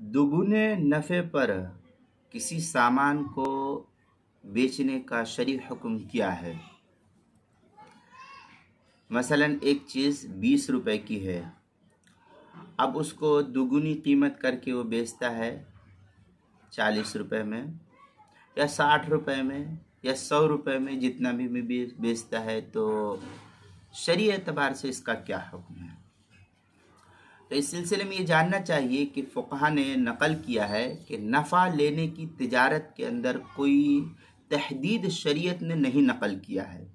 दुगुने नफ़े पर किसी सामान को बेचने का शरई हुक्म क्या है। मसलन एक चीज़ 20 रुपए की है, अब उसको दुगुनी कीमत करके वो बेचता है 40 रुपए में या 60 रुपए में या 100 रुपए में, जितना भी बेचता है, तो शरई एतबार से इसका क्या हुक्म है। तो इस सिलसिले में ये जानना चाहिए कि फ़ुक़हा ने नक़ल किया है कि नफ़ा लेने की तिजारत के अंदर कोई तहदीद शरीयत ने नहीं नक़ल किया है।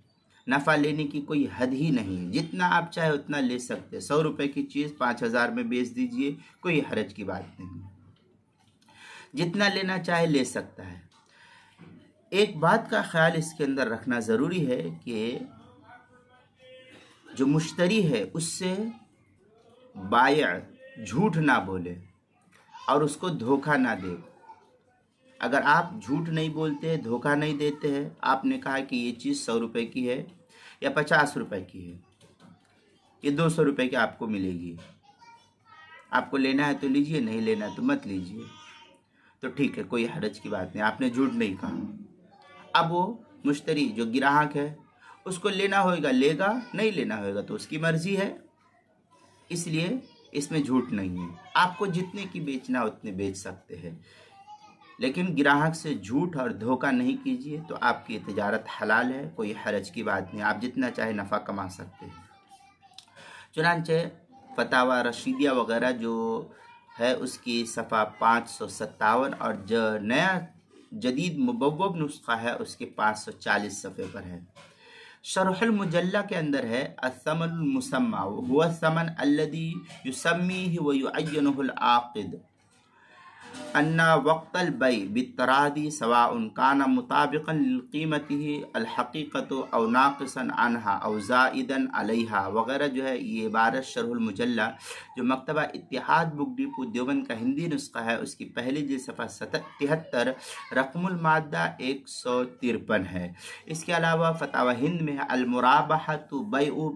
नफ़ा लेने की कोई हद ही नहीं, जितना आप चाहे उतना ले सकते। 100 रुपए की चीज़ 5000 में बेच दीजिए, कोई हरज की बात नहीं, जितना लेना चाहे ले सकता है। एक बात का ख्याल इसके अंदर रखना ज़रूरी है कि जो मुश्तरी है उससे बाया झूठ ना बोले और उसको धोखा ना दे। अगर आप झूठ नहीं बोलते, धोखा नहीं देते हैं, आपने कहा कि ये चीज़ 100 रुपए की है या 50 रुपए की है, ये 200 रुपए की आपको मिलेगी, आपको लेना है तो लीजिए, नहीं लेना है तो मत लीजिए, तो ठीक है, कोई हरज की बात नहीं, आपने झूठ नहीं कहा। अब वो मुश्तरी जो ग्राहक है उसको लेना होगा लेगा, नहीं लेना होगा तो उसकी मर्जी है, इसलिए इसमें झूठ नहीं है। आपको जितने की बेचना उतने बेच सकते हैं, लेकिन ग्राहक से झूठ और धोखा नहीं कीजिए, तो आपकी तिजारत हलाल है, कोई हरज की बात नहीं, आप जितना चाहे नफ़ा कमा सकते हैं। चुनांचे फतावा रशीदिया वगैरह जो है उसकी सफ़ा 557 और जो नया जदीद मुबव्वब नुस्खा है उसके 540 सफ़े पर है। शरहुल मुजल्ला के अंदर है अस्समन मुसम्मा हुवा समन अल्लदी युसम्मीहि व युअय्यनुहुल आक़िद अन्ना वक्तल बै बितरादी सवाउन काना मुताबिकन लिक़ीमतिही अलहक़ीक़तु औ नाक़िसन अन्हा औ ज़ाइदन अलैहा वगैरह जो है ये इबारत शरहुल मुजल्ला जो मकतबा इत्तिहाद बुक डिपो देवबंद का हिंदी नुस्खा है उसकी पहली जिल्द सफ़ा 73 रक़मुल मादा 153 है। इसके अलावा फतावा हिंद में अल मुराबहतु बैउ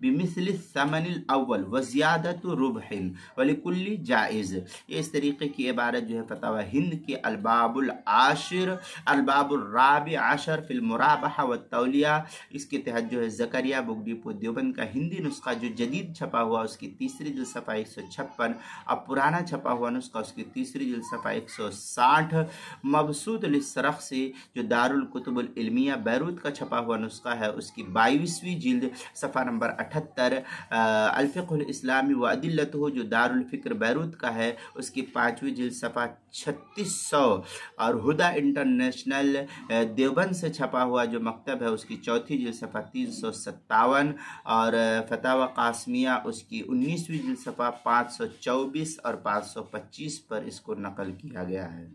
बिमिस्लिस समनिल अव्वल व ज़ियादतु रुबहिन वलिकुल्ली जाइज़, ये इस तरीके की इबारत जो है फतावा हिंद की अलबाबुल आशिर अलबाबुल राबि आशर फिल मुराबहा व तौलिया, इसके तहत जो है ज़करिया बुक डिपो देवबंद का हिंदी नुस्खा जो जदीद छपा हुआ उसकी तीसरी जिल्द सफ़ा 156, अब पुराना छपा हुआ नुस्खा उसकी तीसरी जिल्द सफ़ा 160, मबसूत लिस्सरख से जो दारुल कुतुबुल इल्मिया बैरूत का छपा हुआ नुस्खा है उसकी 22वीं जिल्द सफ़ा नंबर 78, अल फ़िक़्हुल इस्लामी व अदिल्लतुहु जो दारुल फ़िक्र बैरूत का है उसकी 5वीं जिल्द सफ़ा 3600, और हुदा इंटरनेशनल देवबंद से छपा हुआ जो मकतब है उसकी 4थी जिल्द सफ़ा 357, और फतावा कासमिया उसकी 19वीं जिल्द सफ़ा 524 और 525 पर इसको नकल किया गया है।